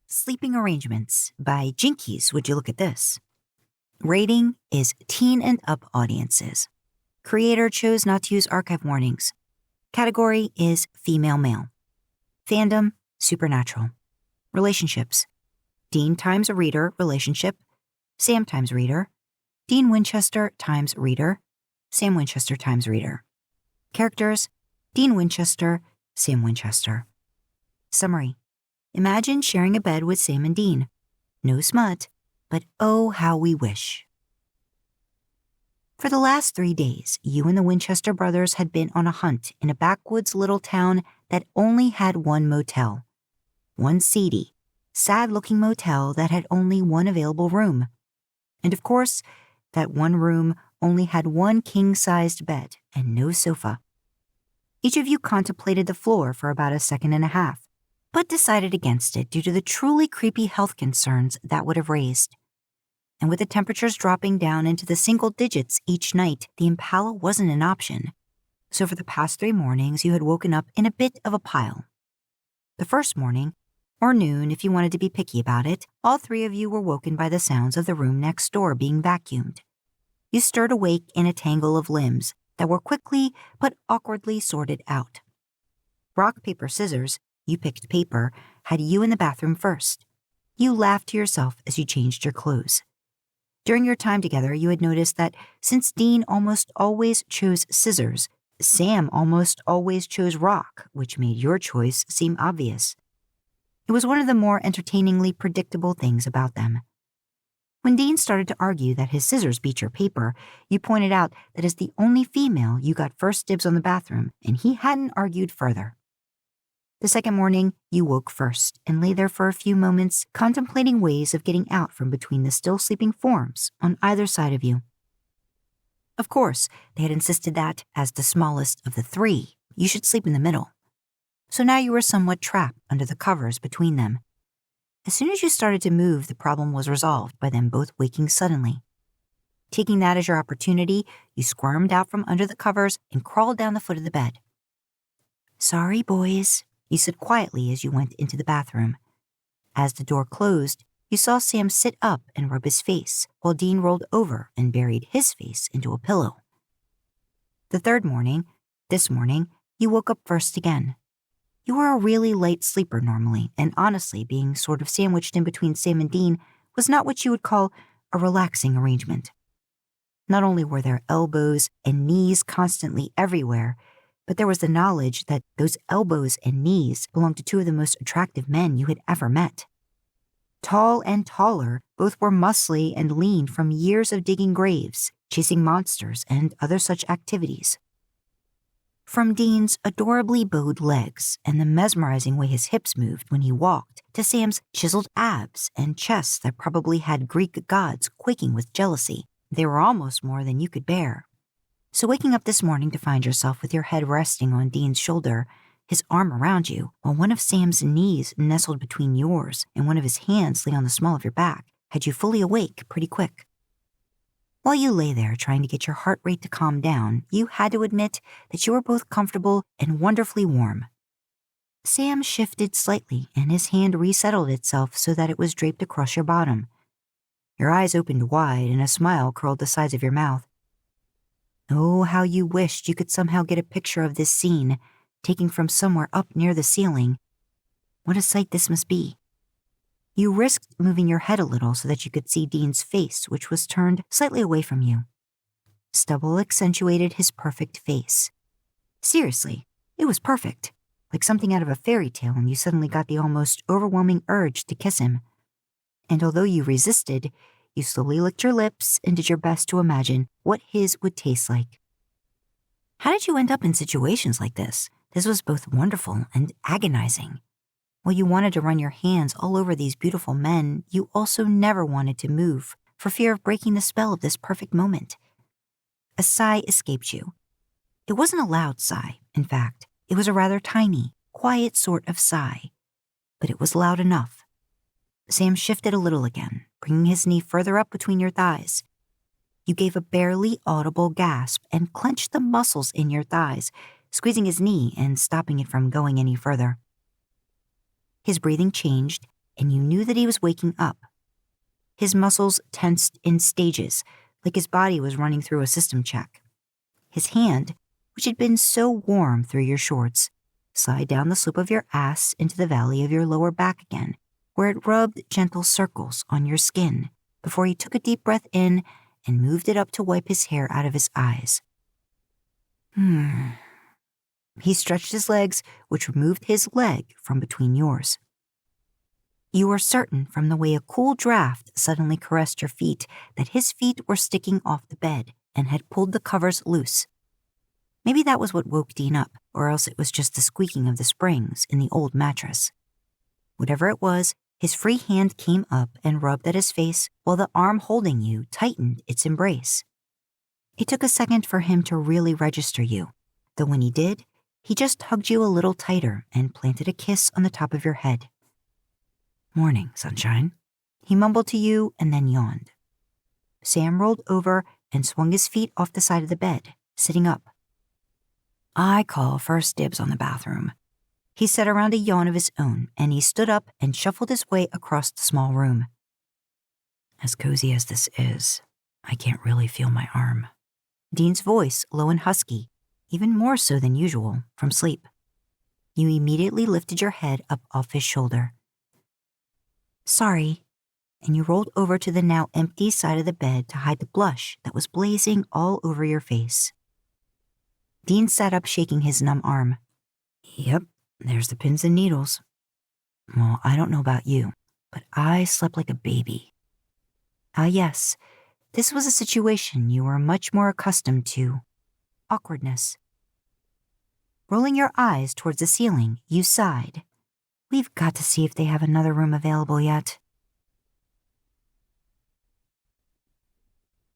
Sleeping Arrangements by Jinkies. Would you look at this? Rating is teen and up audiences. Creator chose not to use archive warnings. Category is female male. Fandom, supernatural. Relationships: Dean times reader relationship, Sam times reader, Dean Winchester times reader, Sam Winchester times reader. Characters: Dean Winchester, Sam Winchester. Summary: Imagine sharing a bed with Sam and Dean. No smut, but oh how we wish. For the last 3 days, you and the Winchester brothers had been on a hunt in a backwoods little town that only had one motel. One seedy, sad-looking motel that had only one available room. And of course, that one room only had one king-sized bed and no sofa. Each of you contemplated the floor for about a second and a half, but decided against it due to the truly creepy health concerns that would have raised. And with the temperatures dropping down into the single digits each night, the Impala wasn't an option. So for the past 3 mornings, you had woken up in a bit of a pile. The first morning, or noon if you wanted to be picky about it, all 3 of you were woken by the sounds of the room next door being vacuumed. You stirred awake in a tangle of limbs that were quickly but awkwardly sorted out. Rock, paper, scissors, you picked paper, had you in the bathroom first. You laughed to yourself as you changed your clothes. During your time together, you had noticed that since Dean almost always chose scissors, Sam almost always chose rock, which made your choice seem obvious. It was one of the more entertainingly predictable things about them. When Dean started to argue that his scissors beat your paper, you pointed out that as the only female, you got first dibs on the bathroom, and he hadn't argued further. The second morning, you woke first and lay there for a few moments, contemplating ways of getting out from between the still sleeping forms on either side of you. Of course, they had insisted that, as the smallest of the 3, you should sleep in the middle. So now you were somewhat trapped under the covers between them. As soon as you started to move, the problem was resolved by them both waking suddenly. Taking that as your opportunity, you squirmed out from under the covers and crawled down the foot of the bed. "Sorry, boys," you said quietly as you went into the bathroom. As the door closed, you saw Sam sit up and rub his face, while Dean rolled over and buried his face into a pillow. The third morning, this morning, you woke up first again. You were a really light sleeper normally, and honestly, being sort of sandwiched in between Sam and Dean was not what you would call a relaxing arrangement. Not only were there elbows and knees constantly everywhere, but there was the knowledge that those elbows and knees belonged to 2 of the most attractive men you had ever met. Tall and taller, both were muscly and lean from years of digging graves, chasing monsters, and other such activities. From Dean's adorably bowed legs and the mesmerizing way his hips moved when he walked, to Sam's chiseled abs and chest that probably had Greek gods quaking with jealousy, they were almost more than you could bear. So waking up this morning to find yourself with your head resting on Dean's shoulder, his arm around you, while one of Sam's knees nestled between yours and one of his hands lay on the small of your back, had you fully awake pretty quick. While you lay there trying to get your heart rate to calm down, you had to admit that you were both comfortable and wonderfully warm. Sam shifted slightly and his hand resettled itself so that it was draped across your bottom. Your eyes opened wide and a smile curled the sides of your mouth. Oh, how you wished you could somehow get a picture of this scene, taken from somewhere up near the ceiling. What a sight this must be. You risked moving your head a little so that you could see Dean's face, which was turned slightly away from you. Stubble accentuated his perfect face. Seriously, it was perfect, like something out of a fairy tale, and you suddenly got the almost overwhelming urge to kiss him. And although you resisted, you slowly licked your lips and did your best to imagine what his would taste like. How did you end up in situations like this? This was both wonderful and agonizing. While you wanted to run your hands all over these beautiful men, you also never wanted to move for fear of breaking the spell of this perfect moment. A sigh escaped you. It wasn't a loud sigh, in fact. It was a rather tiny, quiet sort of sigh, but it was loud enough. Sam shifted a little again, bringing his knee further up between your thighs. You gave a barely audible gasp and clenched the muscles in your thighs, squeezing his knee and stopping it from going any further. His breathing changed, and you knew that he was waking up. His muscles tensed in stages, like his body was running through a system check. His hand, which had been so warm through your shorts, slid down the slope of your ass into the valley of your lower back again, where it rubbed gentle circles on your skin before he took a deep breath in and moved it up to wipe his hair out of his eyes. He stretched his legs, which removed his leg from between yours. You were certain from the way a cool draft suddenly caressed your feet that his feet were sticking off the bed and had pulled the covers loose. Maybe that was what woke Dean up, or else it was just the squeaking of the springs in the old mattress. Whatever it was, his free hand came up and rubbed at his face while the arm holding you tightened its embrace. It took a second for him to really register you, though when he did, he just hugged you a little tighter and planted a kiss on the top of your head. "Morning, sunshine," he mumbled to you and then yawned. Sam rolled over and swung his feet off the side of the bed, sitting up. "I call first dibs on the bathroom," he said around a yawn of his own, and he stood up and shuffled his way across the small room. "As cozy as this is, I can't really feel my arm." Dean's voice, low and husky, even more so than usual, from sleep. You immediately lifted your head up off his shoulder. "Sorry," and you rolled over to the now empty side of the bed to hide the blush that was blazing all over your face. Dean sat up, shaking his numb arm. "Yep, there's the pins and needles. Well, I don't know about you, but I slept like a baby." Ah, yes, this was a situation you were much more accustomed to. Awkwardness. Rolling your eyes towards the ceiling, you sighed. "We've got to see if they have another room available yet."